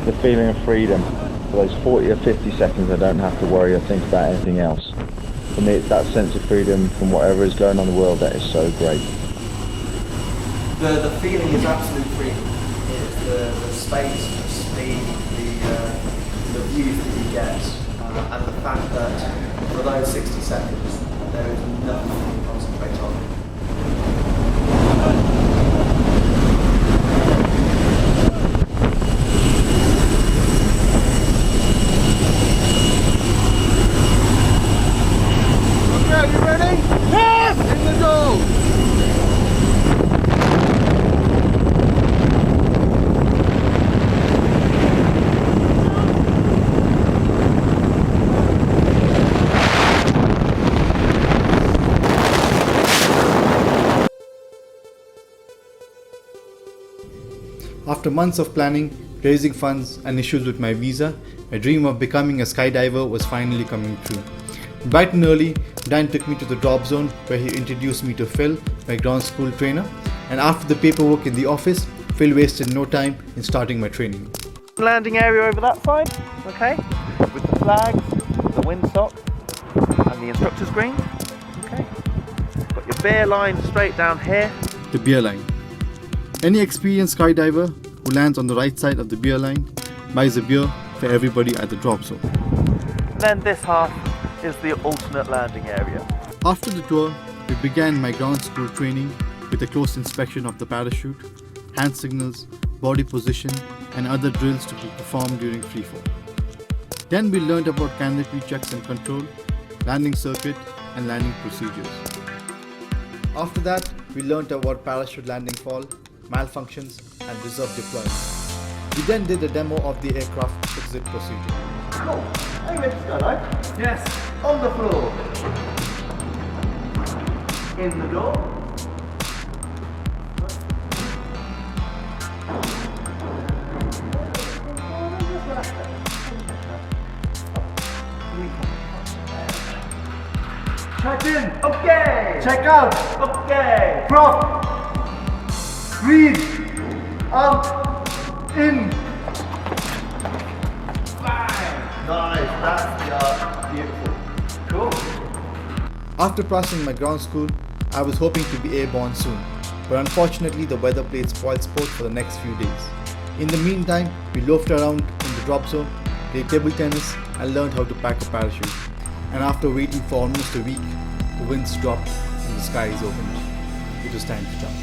the feeling of freedom. For those 40 or 50 seconds I don't have to worry or think about anything else. For me it's that sense of freedom from whatever is going on in the world that is so great. The feeling is absolute freedom. It's the space, the speed, the views that you get, and the fact that for those 60 seconds there is nothing to concentrate on. Okay, you ready? Yes! In the door! After months of planning, raising funds and issues with my visa, my dream of becoming a skydiver was finally coming true. Bright and early, Dan took me to the drop zone where he introduced me to Phil, my ground school trainer, and after the paperwork in the office, Phil wasted no time in starting my training. Landing area over that side, okay, with the flags, the windsock and the instructor's green, okay. Got your beer line straight down here. The beer line. Any experienced skydiver who lands on the right side of the beer line buys a beer for everybody at the drop zone. Then this half is the alternate landing area. After the tour, we began my ground school training with a close inspection of the parachute, hand signals, body position and other drills to be performed during freefall. Then we learned about canopy checks and control, landing circuit and landing procedures. After that, we learned about parachute landing fall, malfunctions and reserve deployment. We then did a demo of the aircraft exit procedure. Cool. Hey, Mr. Skydive. Yes. On the floor. In the door. Check in. Okay. Check out! Okay. Prop! Breathe! Out! In! Nice. That's beautiful. Cool. After passing my ground school, I was hoping to be airborne soon, but unfortunately the weather played spoil sport for the next few days. In the meantime, we loafed around in the drop zone, played table tennis and learned how to pack a parachute. And after waiting for almost a week, the winds dropped and the skies opened. It was time to jump.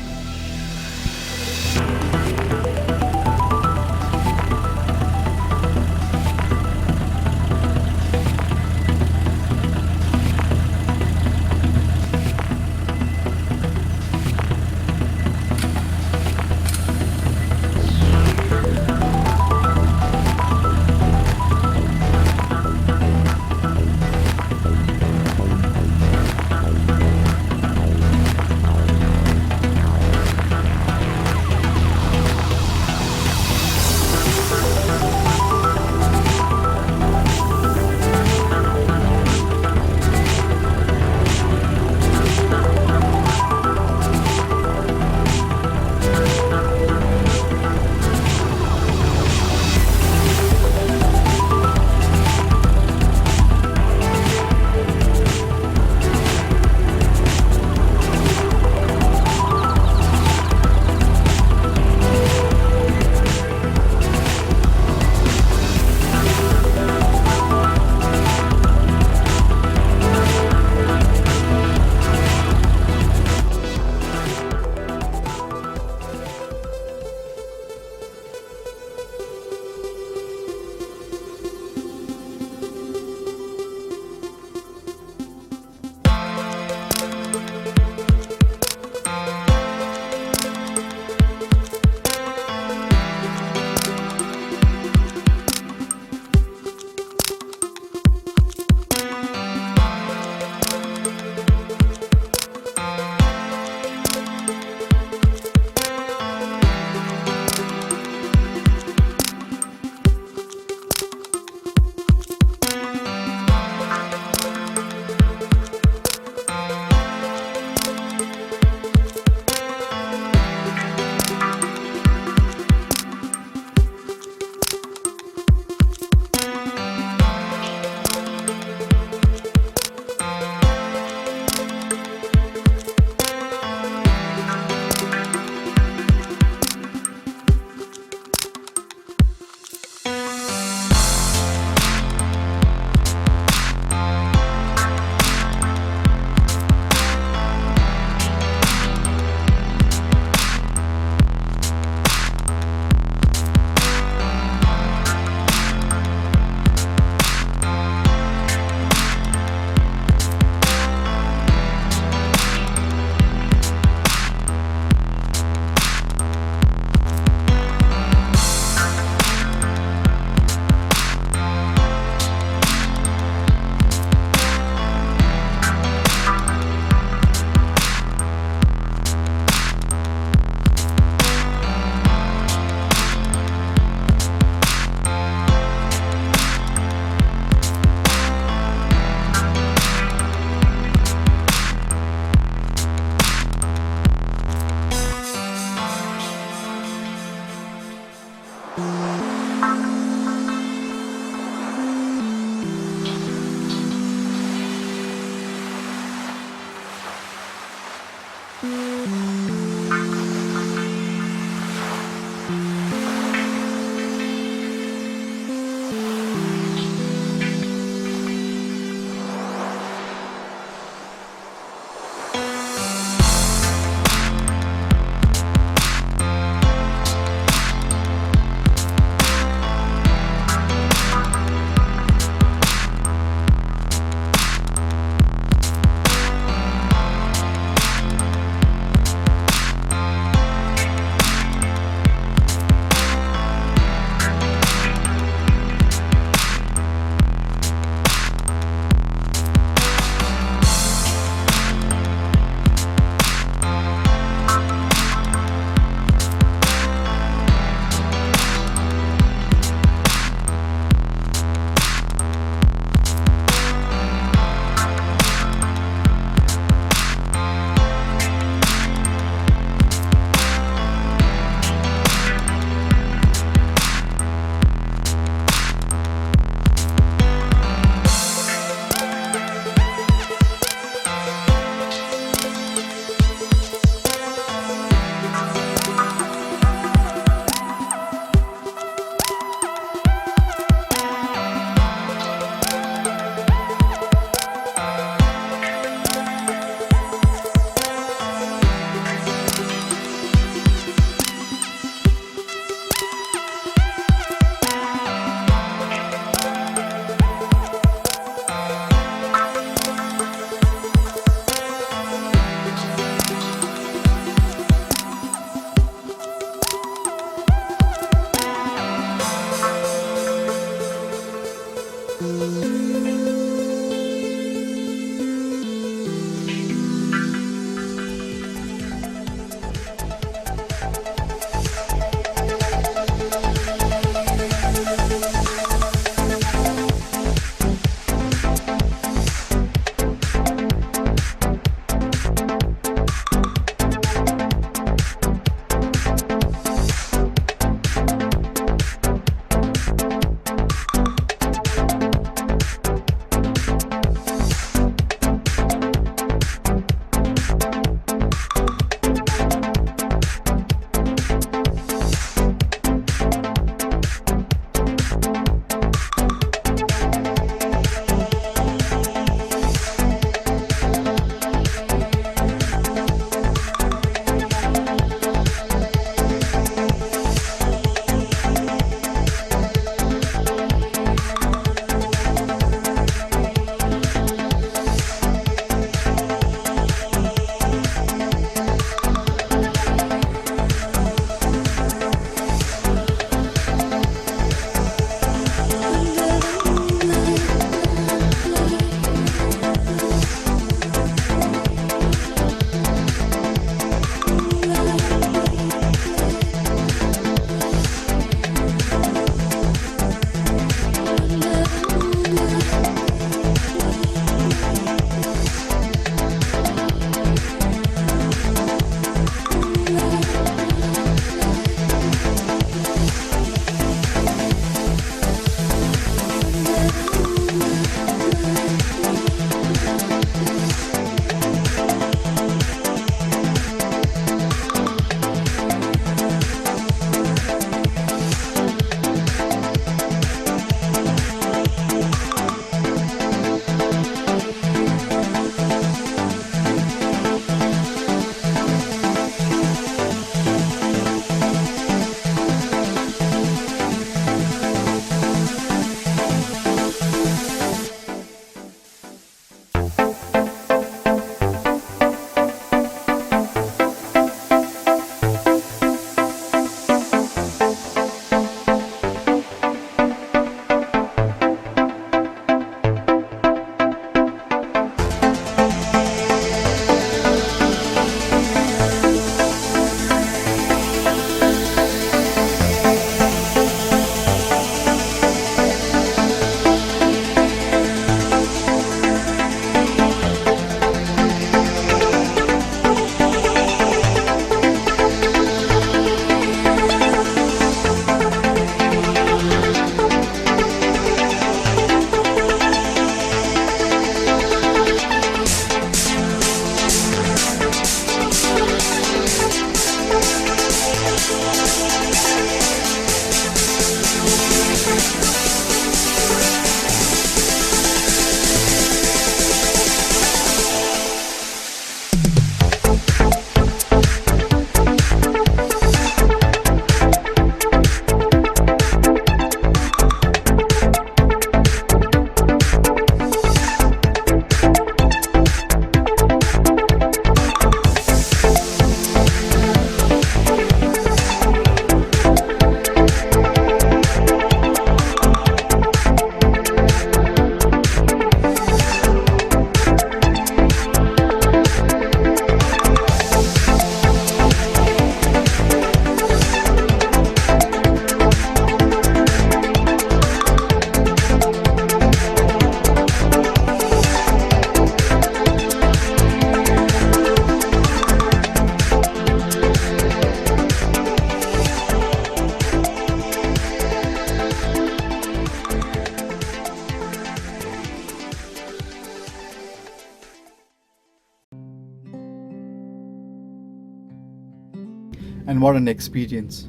And what an experience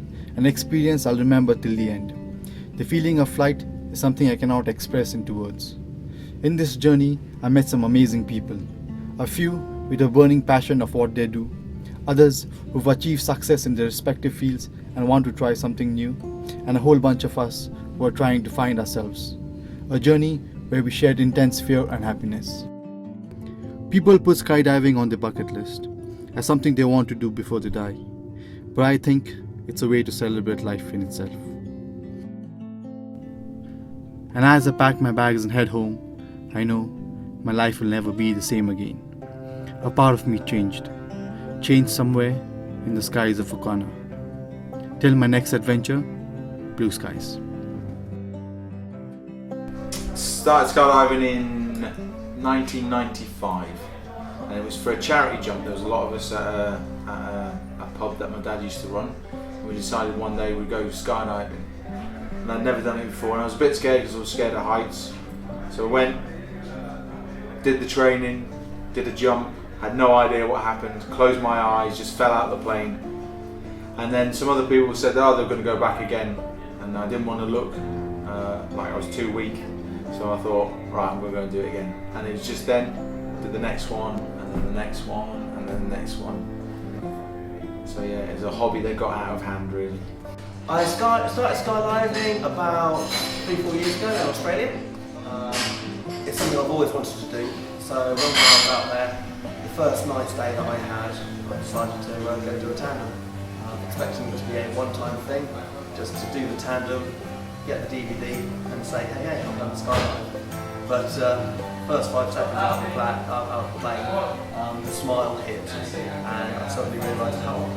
I'll remember till the end. The feeling of flight is something I cannot express into words. In this journey, I met some amazing people. A few with a burning passion of what they do, others who've achieved success in their respective fields and want to try something new, and a whole bunch of us who are trying to find ourselves. A journey where we shared intense fear and happiness. People put skydiving on their bucket list as something they want to do before they die. But I think it's a way to celebrate life in itself. And as I pack my bags and head home, I know my life will never be the same again. A part of me changed somewhere in the skies of Okana. Till my next adventure, blue skies. Started skydiving in 1995, and it was for a charity jump. There was a lot of us at a pub that my dad used to run. We decided one day we'd go skydiving, and I'd never done it before, and I was a bit scared because I was scared of heights. So I went, did the training, did a jump, had no idea what happened, closed my eyes, just fell out of the plane. And then some other people said, oh, they're going to go back again, and I didn't want to look like I was too weak. So I thought, right, I'm going to go and do it again. And it was just then, did the next one, and then the next one, and then the next one. So yeah, it's a hobby that got out of hand, really. I started skydiving about 3-4 years ago in Australia. It's something I've always wanted to do. So when I was out there, the first night stay that I had, I decided to go do a tandem. Expecting it to be a one-time thing, just to do the tandem, get the DVD and say, hey, I've done the skydiving. But first 5 seconds out of the plane, the smile hit, and I suddenly realised how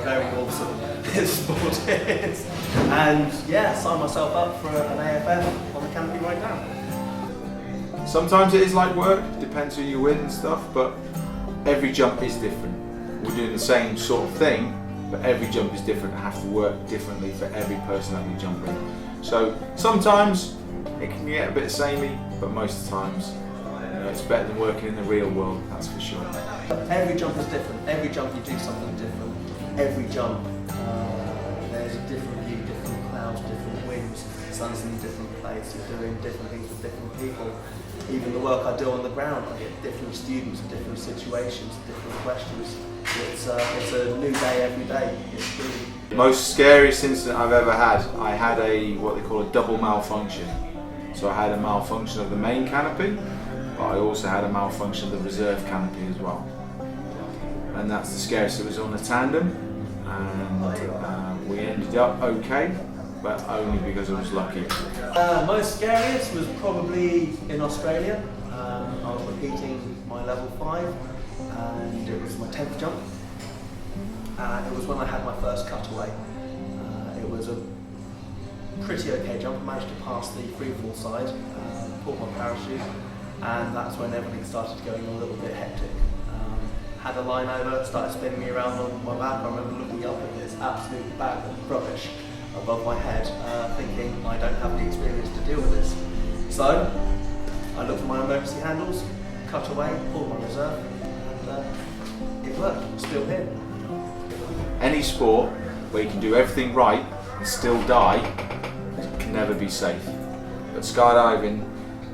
very awesome this sport is. And yeah, signed myself up for an AFF on the canopy right now. Sometimes it is like work, depends who you're with and stuff, but every jump is different. We're doing the same sort of thing, but every jump is different. I have to work differently for every person that we jump in. So sometimes it can get a bit samey, but most of the times it's better than working in the real world, that's for sure. Every jump is different. Every jump you do something different. Every jump there's a different view, different clouds, different winds, sun's in a different place, you're doing different things with different people. Even the work I do on the ground, I get different students, different situations, different questions. It's a new day every day. It's really... The most scariest incident I've ever had, I had what they call a double malfunction. So I had a malfunction of the main canopy, but I also had a malfunction of the reserve canopy as well. And that's the scariest. It was on a tandem, and we ended up okay, but only because I was lucky. Most scariest was probably in Australia. I was repeating my level 5, and it was my 10th jump. It was when I had my first cutaway. It was a pretty okay jump. I managed to pass the freefall side, pulled my parachute, and that's when everything started going a little bit hectic. Had a line over, started spinning me around on my back. I remember looking up at this absolute bag of rubbish above my head, thinking I don't have the experience to deal with this. So I looked at my emergency handles, cut away, pulled my reserve, and it worked. I'm still here. Any sport where you can do everything right and still die can never be safe. But skydiving,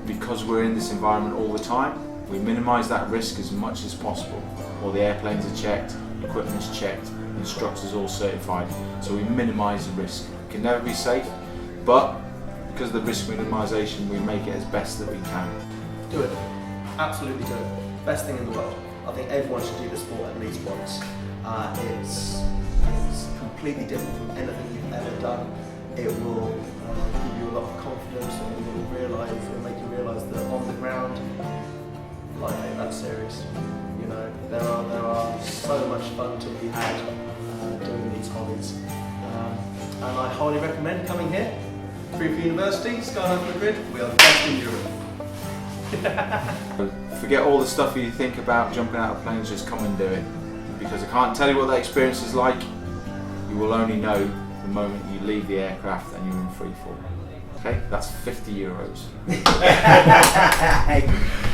because we're in this environment all the time, we minimise that risk as much as possible. All the airplanes are checked, equipment's checked, instructors all certified, so we minimise the risk. It can never be safe, but because of the risk minimisation, we make it as best that we can. Do it. Absolutely do it. Best thing in the world. I think everyone should do the sport at least once. It's completely different from anything you've ever done. It will give you a lot of confidence, and it'll make you realise that on the ground, life ain't that serious. You know, there are so much fun to be had doing these hobbies, and I highly recommend coming here. Freefall University, Skydiver Madrid. We are the best in Europe. Forget all the stuff you think about jumping out of planes, just come and do it. Because I can't tell you what that experience is like. You will only know the moment you leave the aircraft and you're in freefall. Okay, that's €50.